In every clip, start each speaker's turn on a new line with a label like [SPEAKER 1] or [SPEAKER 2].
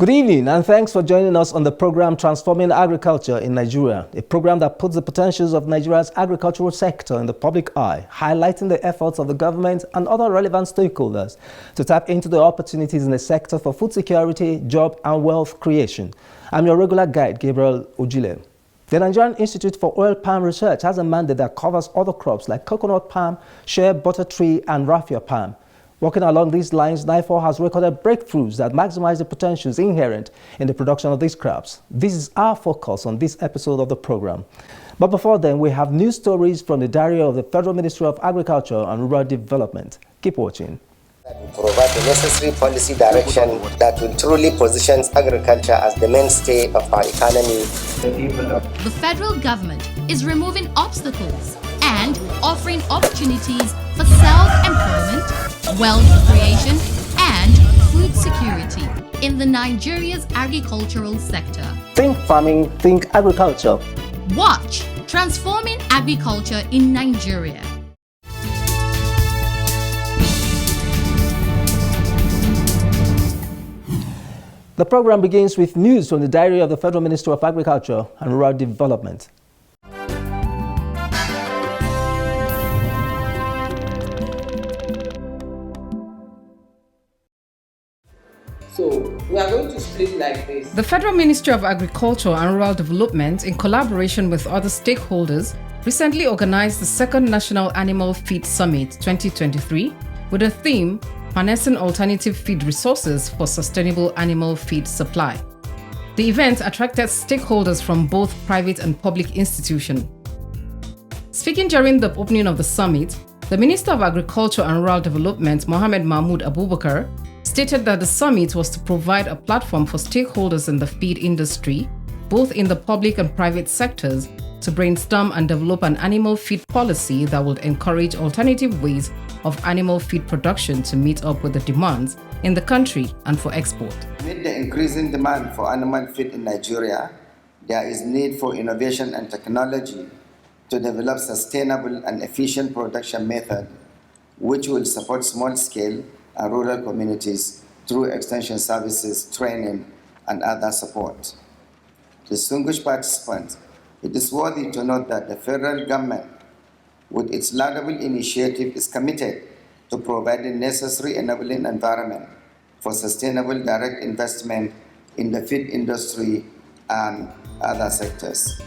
[SPEAKER 1] Good evening and thanks for joining us on the program Transforming Agriculture in Nigeria, a program that puts the potentials of Nigeria's agricultural sector in the public eye, highlighting the efforts of the government and other relevant stakeholders to tap into the opportunities in the sector for food security, job and wealth creation. I'm your regular guide, Gabriel Ojile. The Nigerian Institute for Oil Palm Research has a mandate that covers other crops like coconut palm, shea, butter tree and raffia palm. Working along these lines, NIFOR has recorded breakthroughs that maximize the potentials inherent in the production of these crops. This is our focus on this episode of the program. But before then, we have news stories from the diary of the Federal Ministry of Agriculture and Rural Development. Keep watching.
[SPEAKER 2] That will provide the necessary policy direction that will truly position agriculture as the mainstay of our economy.
[SPEAKER 3] The federal government is removing obstacles and offering opportunities for self-employment, wealth creation, and food security in the Nigeria's agricultural sector.
[SPEAKER 1] Think farming, think agriculture.
[SPEAKER 3] Watch Transforming Agriculture in Nigeria.
[SPEAKER 1] The program begins with news from the diary of the Federal Ministry of Agriculture and Rural Development.
[SPEAKER 4] So we are going to split like this.
[SPEAKER 5] The Federal Ministry of Agriculture and Rural Development, in collaboration with other stakeholders, recently organized the second National Animal Feed Summit 2023 with a theme, Harnessing Alternative Feed Resources for Sustainable Animal Feed Supply. The event attracted stakeholders from both private and public institutions. Speaking during the opening of the summit, the Minister of Agriculture and Rural Development, Mohammed Mahmoud Abubakar, stated that the summit was to provide a platform for stakeholders in the feed industry, both in the public and private sectors, to brainstorm and develop an animal feed policy that would encourage alternative ways of animal feed production to meet up with the demands in the country and for export.
[SPEAKER 2] To meet the increasing demand for animal feed in Nigeria, there is need for innovation and technology to develop sustainable and efficient production method which will support small-scale and rural communities through extension services, training, and other support. Distinguished participants, it is worthy to note that the federal government, with its laudable initiative, is committed to providing necessary enabling environment for sustainable direct investment in the feed industry and other sectors.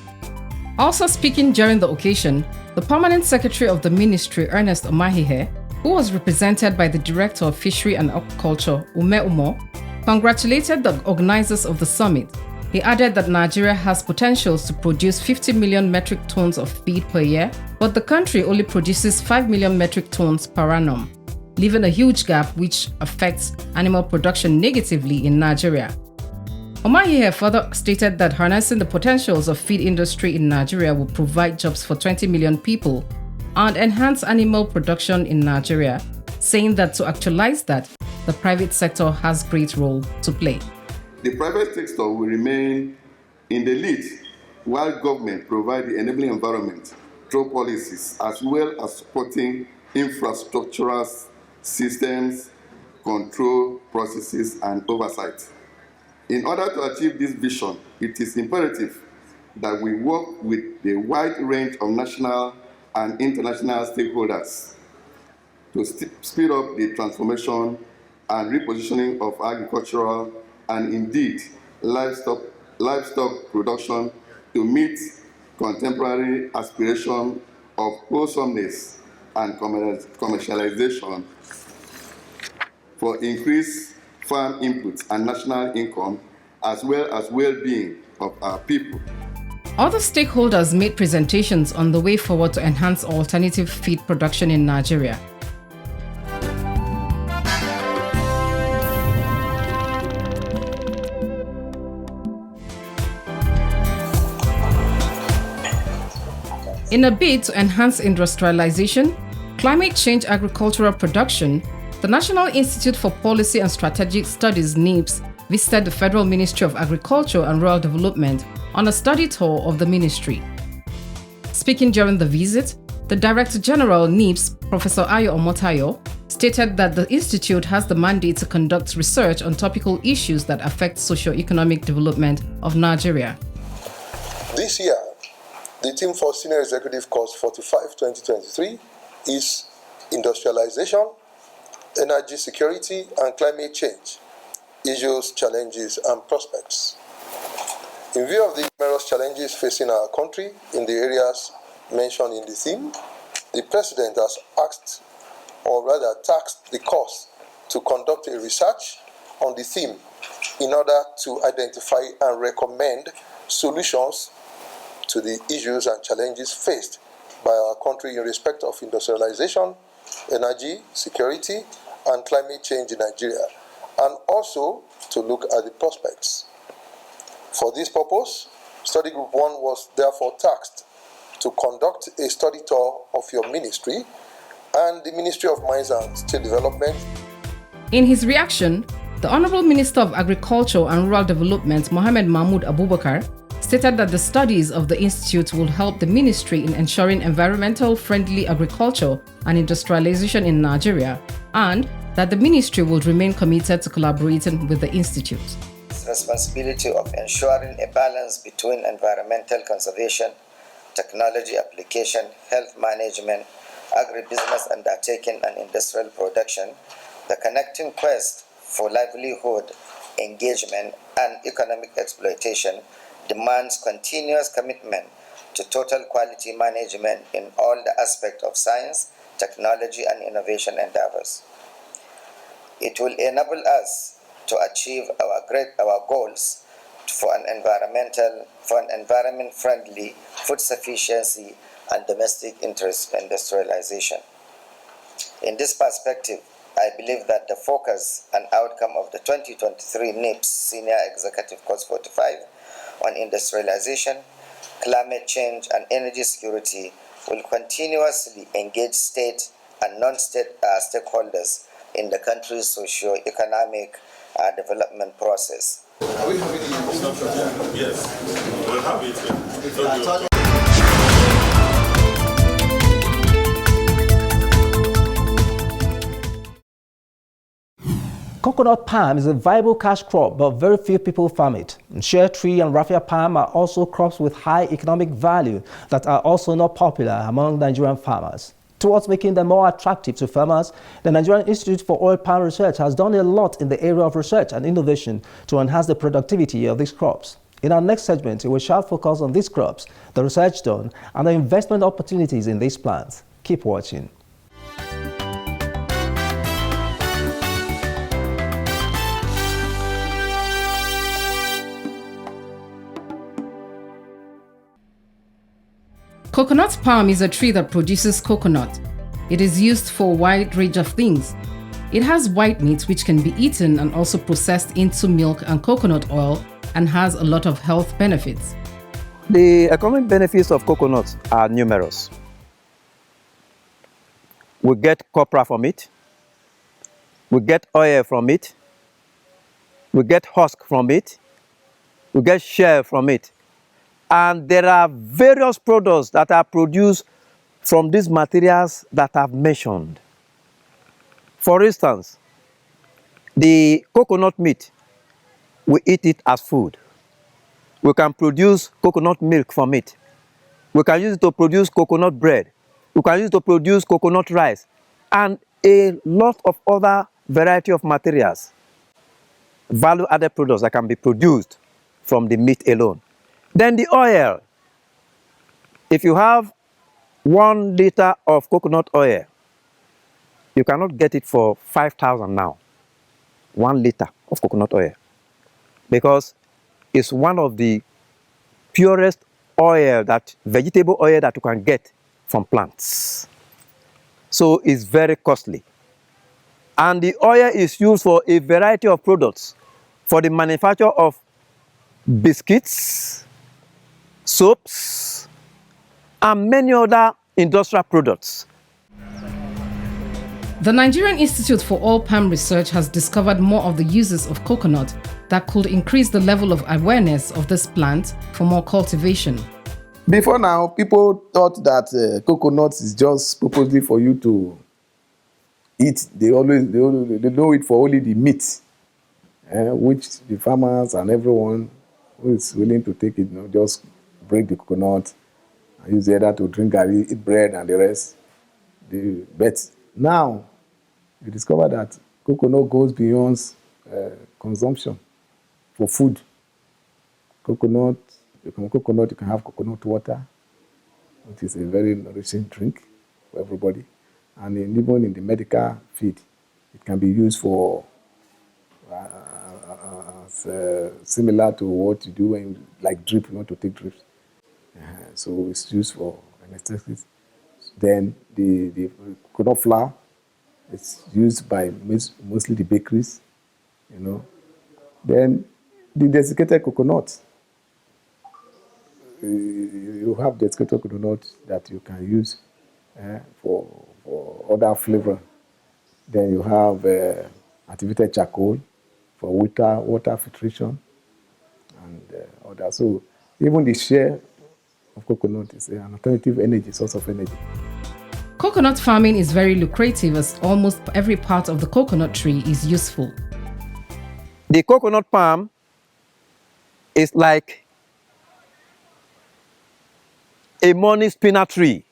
[SPEAKER 5] Also speaking during the occasion, the Permanent Secretary of the Ministry, Ernest Omahihe, who was represented by the Director of Fishery and Aquaculture, Ume Umo, congratulated the organizers of the summit. He added that Nigeria has potentials to produce 50 million metric tons of feed per year, but the country only produces 5 million metric tons per annum, leaving a huge gap which affects animal production negatively in Nigeria. Omahihe further stated that harnessing the potentials of feed industry in Nigeria will provide jobs for 20 million people and enhance animal production in Nigeria, saying that to actualize that, the private sector has great role to play.
[SPEAKER 6] The private sector will remain in the lead while government provide the enabling environment through policies as well as supporting infrastructural systems, control processes and oversight. In order to achieve this vision, it is imperative that we work with the wide range of national and international stakeholders to speed up the transformation and repositioning of agricultural and indeed livestock production to meet contemporary aspiration of wholesomeness and commercialization for increased farm inputs and national income as well as well-being of our people.
[SPEAKER 5] Other stakeholders made presentations on the way forward to enhance alternative feed production in Nigeria. In a bid to enhance industrialization, climate change agricultural production, the National Institute for Policy and Strategic Studies (NIPS) visited the Federal Ministry of Agriculture and Rural Development on a study tour of the ministry. Speaking during the visit, The Director General, NIPS, Professor Ayo Omotayo, stated that the institute has the mandate to conduct research on topical issues that affect socio-economic development of Nigeria.
[SPEAKER 7] This year, the theme for Senior Executive Course 45-2023 is Industrialization, Energy Security and Climate Change, Issues, Challenges and Prospects. In view of the numerous challenges facing our country in the areas mentioned in the theme, the President has asked, or rather tasked the course to conduct a research on the theme in order to identify and recommend solutions to the issues and challenges faced by our country in respect of industrialization, energy, security, and climate change in Nigeria, and also to look at the prospects. For this purpose, Study Group 1 was therefore tasked to conduct a study tour of your ministry and the Ministry of Mines and State Development.
[SPEAKER 5] In his reaction, the Honorable Minister of Agriculture and Rural Development, Mohammed Mahmoud Abubakar, stated that the studies of the institute will help the ministry in ensuring environmental-friendly agriculture and industrialization in Nigeria, and that the ministry will remain committed to collaborating with the institute.
[SPEAKER 2] Responsibility of ensuring a balance between environmental conservation, technology application, health management, agribusiness undertaking and industrial production, the connecting quest for livelihood, engagement and economic exploitation demands continuous commitment to total quality management in all the aspects of science, technology and innovation endeavors. It will enable us to achieve our goals for an environment-friendly food sufficiency and domestic industrialization. In this perspective, I believe that the focus and outcome of the 2023 NIPS Senior Executive Course 45 on industrialization, climate change, and energy security will continuously engage state and non-state stakeholders in the country's socio-economic development process.
[SPEAKER 6] Are we having any discussion? Yes, we'll have it.
[SPEAKER 1] Coconut palm is a viable cash crop, but very few people farm it. Shea tree and raffia palm are also crops with high economic value that are also not popular among Nigerian farmers. Towards making them more attractive to farmers, the Nigerian Institute for Oil Palm Research has done a lot in the area of research and innovation to enhance the productivity of these crops. In our next segment, we shall focus on these crops, the research done, and the investment opportunities in these plants. Keep watching.
[SPEAKER 5] Coconut palm is a tree that produces coconut. It is used for a wide range of things. It has white meat which can be eaten and also processed into milk and coconut oil, and has a lot of health benefits.
[SPEAKER 8] The economic benefits of coconuts are numerous. We get copra from it, we get oil from it, we get husk from it, we get shell from it. And there are various products that are produced from these materials that I've mentioned. For instance, the coconut meat, we eat it as food. We can produce coconut milk from it. We can use it to produce coconut bread. We can use it to produce coconut rice and a lot of other variety of materials, value-added products that can be produced from the meat alone. Then the oil. If you have 1 liter of coconut oil, you cannot get it for 5,000 now. 1 liter of coconut oil. Because it's one of the purest oil, vegetable oil that you can get from plants. So it's very costly. And the oil is used for a variety of products. For the manufacture of biscuits, soaps, and many other industrial products.
[SPEAKER 5] The Nigerian Institute for Oil Palm Research has discovered more of the uses of coconut that could increase the level of awareness of this plant for more cultivation.
[SPEAKER 9] Before now, people thought that coconut is just purposely for you to eat. They know it for only the meat, which the farmers and everyone who is willing to take it, just break the coconut and use the other to drink garri, eat bread and the rest. But now, you discover that coconut goes beyond consumption for food. Coconut, you can have coconut water, which is a very nourishing drink for everybody. And even in the medical field, it can be used for similar to what you do when, like drip, you want to take drips. So it's used for anesthetics. Then the coconut flour, it's used by mostly the bakeries, Then the desiccated coconut, you have desiccated coconut that you can use for other flavor. Then you have activated charcoal for water filtration and other. So even the share of coconut is an alternative source of energy.
[SPEAKER 5] Coconut farming is very lucrative as almost every part of the coconut tree is useful.
[SPEAKER 8] The coconut palm is like a money spinner tree,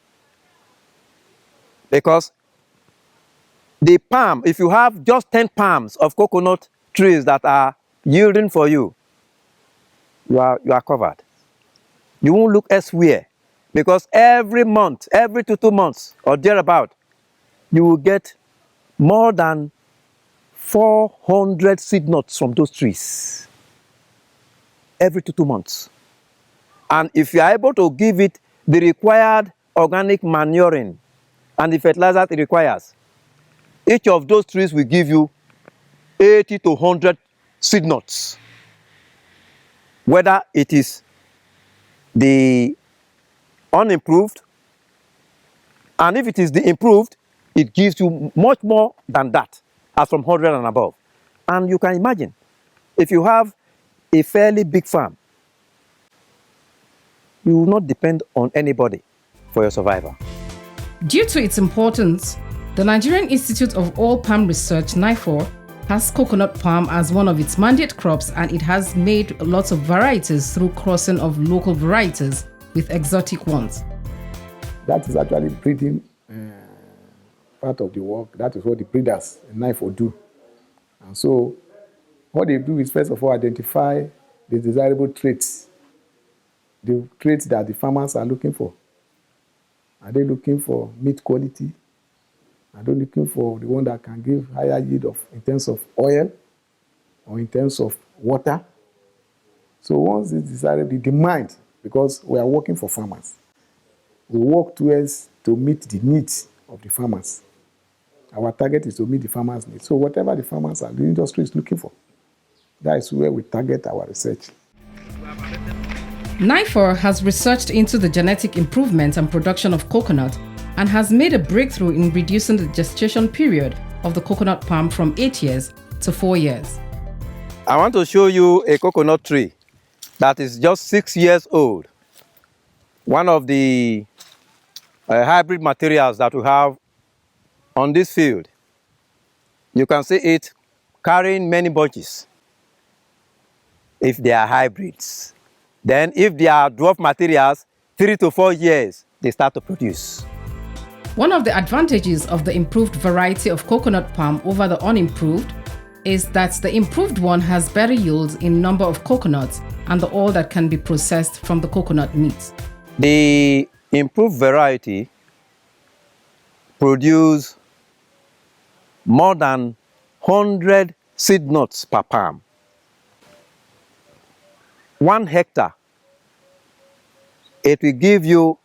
[SPEAKER 8] because the palm, if you have just 10 palms of coconut trees that are yielding for you, you are covered. You won't look elsewhere, because every month, every 2 months or thereabout, you will get more than 400 seed nuts from those trees every 2 months. And if you are able to give it the required organic manuring and the fertilizer it requires, each of those trees will give you 80 to 100 seed nuts. Whether it is the unimproved, and if it is the improved, it gives you much more than that, as from 100 and above. And you can imagine, if you have a fairly big farm, you will not depend on anybody for your survival.
[SPEAKER 5] Due to its importance, the Nigerian Institute of Oil Palm Research, NIFOR, has coconut palm as one of its mandate crops, and it has made lots of varieties through crossing of local varieties with exotic ones.
[SPEAKER 9] That is actually breeding part of the work. That is what the breeders in NIFOR do. And so what they do is, first of all, identify the desirable traits, the traits that the farmers are looking for. Are they looking for meat quality? Are they looking for the one that can give higher yield in terms of oil or in terms of water? So once it's decided, the demand, because we are working for farmers, we work towards to meet the needs of the farmers. Our target is to meet the farmers' needs. So whatever the farmers are, the industry is looking for, that is where we target our research.
[SPEAKER 5] NIFOR has researched into the genetic improvement and production of coconut and has made a breakthrough in reducing the gestation period of the coconut palm from 8 years to 4 years.
[SPEAKER 8] I want to show you a coconut tree that is just 6 years old. One of the hybrid materials that we have on this field. You can see it carrying many bunches if they are hybrids. Then if they are dwarf materials, 3 to 4 years, they start to produce.
[SPEAKER 5] One of the advantages of the improved variety of coconut palm over the unimproved is that the improved one has better yields in number of coconuts and the oil that can be processed from the coconut meat.
[SPEAKER 8] The improved variety produce more than 100 seed nuts per palm. 1 hectare, it will give you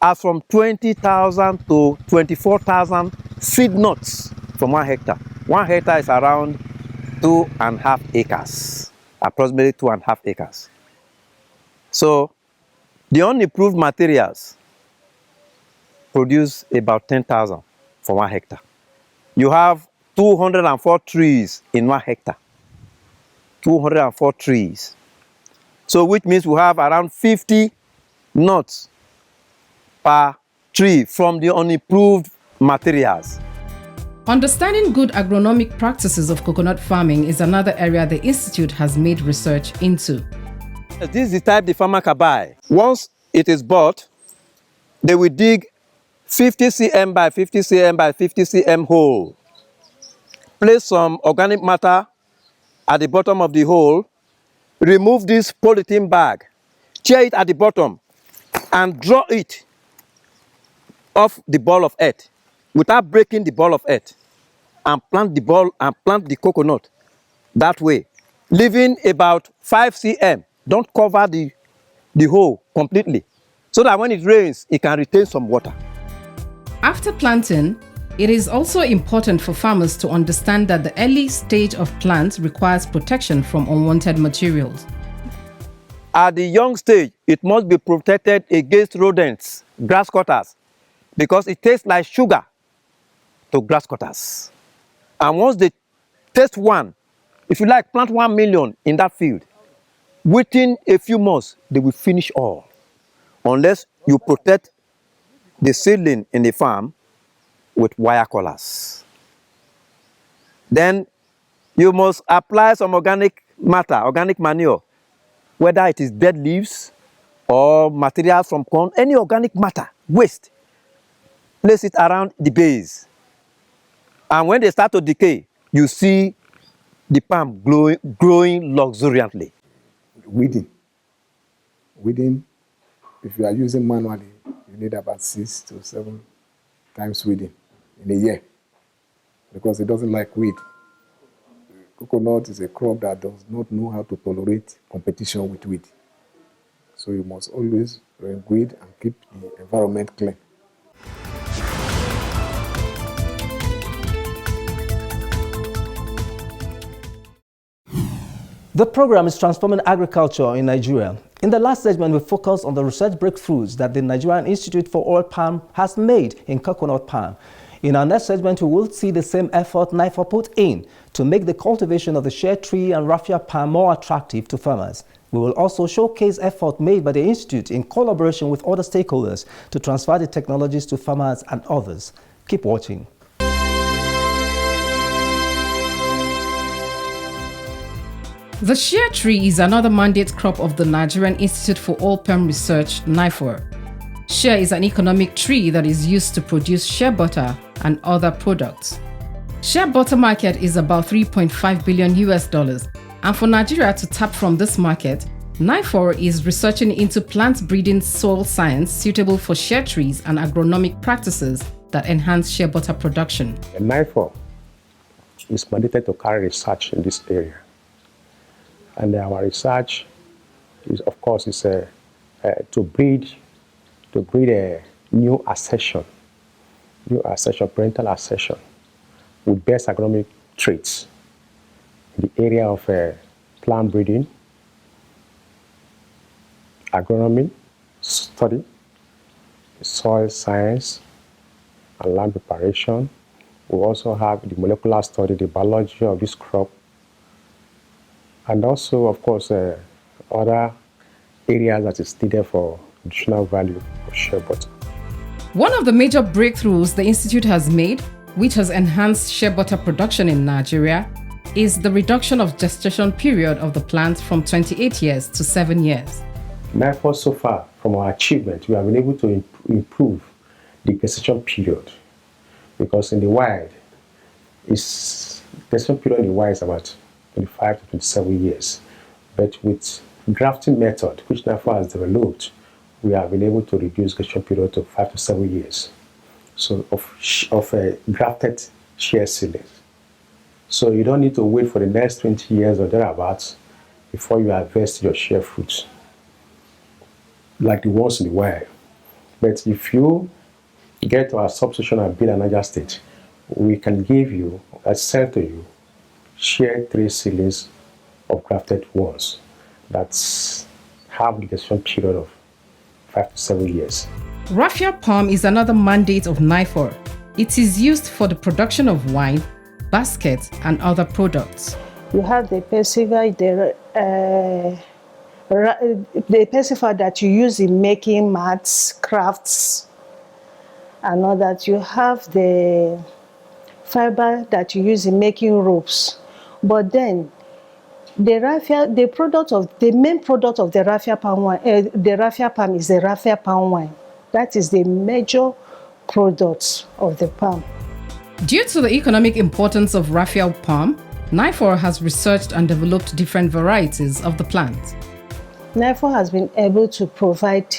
[SPEAKER 8] as from 20,000 to 24,000 seed nuts from 1 hectare. 1 hectare is around 2.5 acres, approximately 2.5 acres. So the unimproved materials produce about 10,000 for 1 hectare. You have 204 trees in 1 hectare. 204 trees. So which means we have around 50 nuts per tree from the unimproved materials.
[SPEAKER 5] Understanding good agronomic practices of coconut farming is another area the Institute has made research into.
[SPEAKER 8] This is the type the farmer can buy. Once it is bought, they will dig 50 cm by 50 cm by 50 cm hole. Place some organic matter at the bottom of the hole. Remove this polythene bag, tear it at the bottom, and draw it off the ball of earth without breaking the ball of earth, and plant the ball and plant the coconut that way, leaving about 5 cm. Don't cover the hole completely, so that when it rains, it can retain some water.
[SPEAKER 5] After planting, it is also important for farmers to understand that the early stage of plants requires protection from unwanted materials.
[SPEAKER 8] At the young stage, it must be protected against rodents, grass cutters, because it tastes like sugar to grass cutters. And once they taste one, if you like, plant 1 million in that field, within a few months, they will finish all, unless you protect the seedling in the farm with wire collars. Then you must apply some organic matter, organic manure, whether it is dead leaves or materials from corn, any organic matter, waste. Place it around the base. And when they start to decay, you see the palm growing luxuriantly.
[SPEAKER 9] Weeding, if you are using manually, you need about 6 to 7 times weeding in a year, because it doesn't like weed. Coconut is a crop that does not know how to tolerate competition with weed. So you must always weed and keep the environment clean.
[SPEAKER 1] The program is transforming agriculture in Nigeria. In the last segment, we focused on the research breakthroughs that the Nigerian Institute for Oil Palm has made in coconut palm. In our next segment, we will see the same effort NIFOR put in to make the cultivation of the Shea tree and raffia palm more attractive to farmers. We will also showcase effort made by the Institute in collaboration with other stakeholders to transfer the technologies to farmers and others. Keep watching.
[SPEAKER 5] The Shea tree is another mandate crop of the Nigerian Institute for Oil Palm Research, NIFOR. Shea is an economic tree that is used to produce shea butter and other products. Shea butter market is about $3.5 billion, and for Nigeria to tap from this market, NIFOR is researching into plant breeding soil science suitable for shea trees and agronomic practices that enhance shea butter production.
[SPEAKER 10] NIFOR is mandated to carry research in this area. And our research is, of course, to breed a new accession, parental accession, with best agronomic traits in the area of plant breeding, agronomy, study, soil science, and land preparation. We also have the molecular study, the biology of this crop, and also, of course, other areas that is needed for nutritional value of shea butter.
[SPEAKER 5] One of the major breakthroughs the Institute has made, which has enhanced shea butter production in Nigeria, is the reduction of gestation period of the plant from 28 years to 7 years.
[SPEAKER 10] NIFOR, so far, from our achievement, we have been able to improve the gestation period, because in the wild, gestation period in the wild is about 25 to 27 years. But with grafting method, which NIFOR has developed, we have been able to reduce gestation period to 5 to 7 years. So of grafted shea seedlings. So you don't need to wait for the next 20 years or thereabouts before you harvest your shea fruits, like the ones in the wild. But if you get to our substation and build another state, we can give you, sell to you, shea tree seedlings of grafted ones that have the gestation period of 5 to 7 years.
[SPEAKER 5] Raffia palm is another mandate of NIFOR. It is used for the production of wine, baskets, and other products.
[SPEAKER 11] You have the Pennsylvania, the the pestle that you use in making mats, crafts, and all that. You have the fiber that you use in making ropes. But then the raffia, the main product of the raffia palm wine, the raffia palm is the raffia palm wine. That is the major product of the palm.
[SPEAKER 5] Due to the economic importance of raffia palm, NIFOR has researched and developed different varieties of the plant.
[SPEAKER 11] NIFOR has been able to provide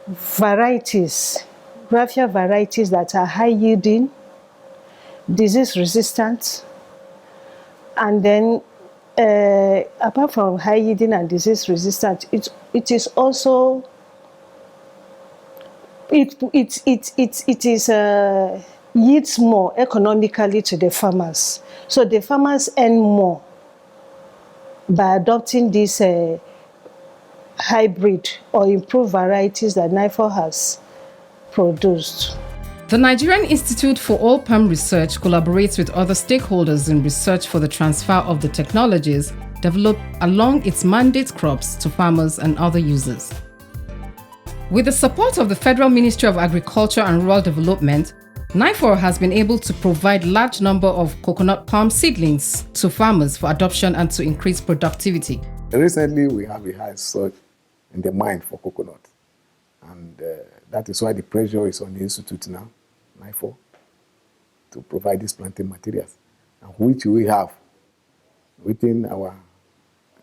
[SPEAKER 11] varieties, raffia varieties that are high yielding, disease resistant, and then apart from high yielding and disease resistant, it is also yields more economically to the farmers. So the farmers earn more by adopting this hybrid or improved varieties that NIFOR has produced.
[SPEAKER 5] The Nigerian Institute for Oil Palm Research collaborates with other stakeholders in research for the transfer of the technologies developed along its mandate crops to farmers and other users. With the support of the Federal Ministry of Agriculture and Rural Development, NIFOR has been able to provide large number of coconut palm seedlings to farmers for adoption and to increase productivity.
[SPEAKER 9] Recently, we have a high surge in the demand for coconut, and that is why the pressure is on the institute now, NIFOR, to provide these planting materials, and which we have within our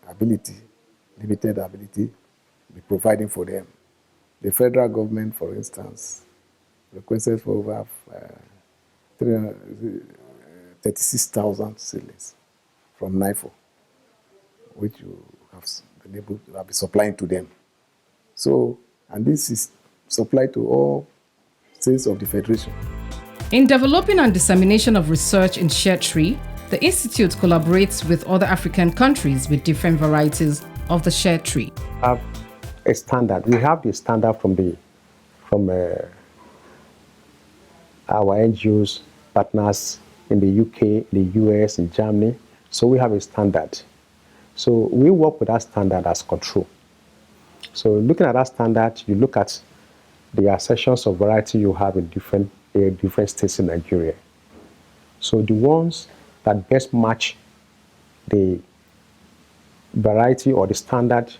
[SPEAKER 9] ability, limited ability, be providing for them. The federal government, for instance, requested for over 36,000 seedlings from NIFOR, which you have been able to be supplying to them. So, and this is supplied to all states of the Federation.
[SPEAKER 5] In developing and dissemination of research in shea tree, the Institute collaborates with other African countries with different varieties of the shea tree.
[SPEAKER 10] Have a standard. We have the standard from our NGOs partners in the UK, the US, and Germany. So we have a standard. So we work with that standard as control. So looking at that standard, you look at the accessions of variety you have in different states in Nigeria. So the ones that best match the variety or the standard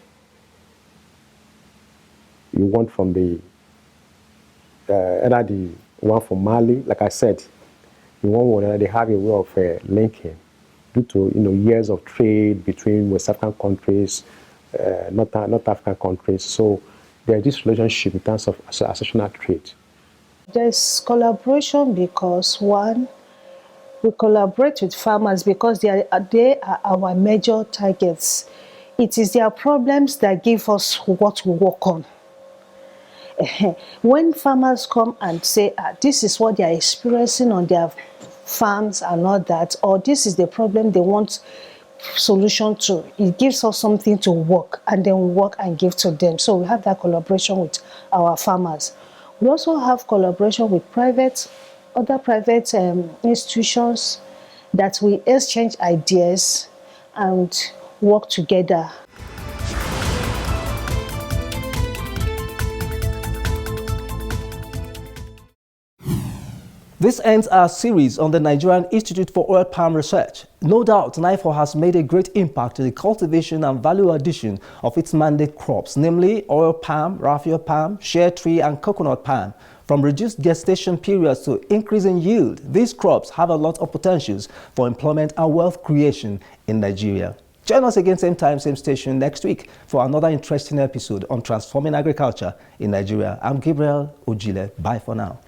[SPEAKER 10] you want from the either the one from Mali, like I said, the one where they have a way of linking due to years of trade between West African countries, North African countries. So there's this relationship in terms of accessional trade.
[SPEAKER 11] There's collaboration because one, we collaborate with farmers because they are our major targets. It is their problems that give us what we work on. When farmers come and say, this is what they are experiencing on their farms and all that, or this is the problem they want solution to, it gives us something to work, and then we work and give to them. So we have that collaboration with our farmers. We also have collaboration with other private institutions that we exchange ideas and work together.
[SPEAKER 1] This ends our series on the Nigerian Institute for Oil Palm Research. No doubt, NIFOR has made a great impact to the cultivation and value addition of its mandate crops, namely oil palm, raffia palm, shea tree, and coconut palm. From reduced gestation periods to increase in yield, these crops have a lot of potentials for employment and wealth creation in Nigeria. Join us again, same time, same station next week for another interesting episode on transforming agriculture in Nigeria. I'm Gabriel Ojile. Bye for now.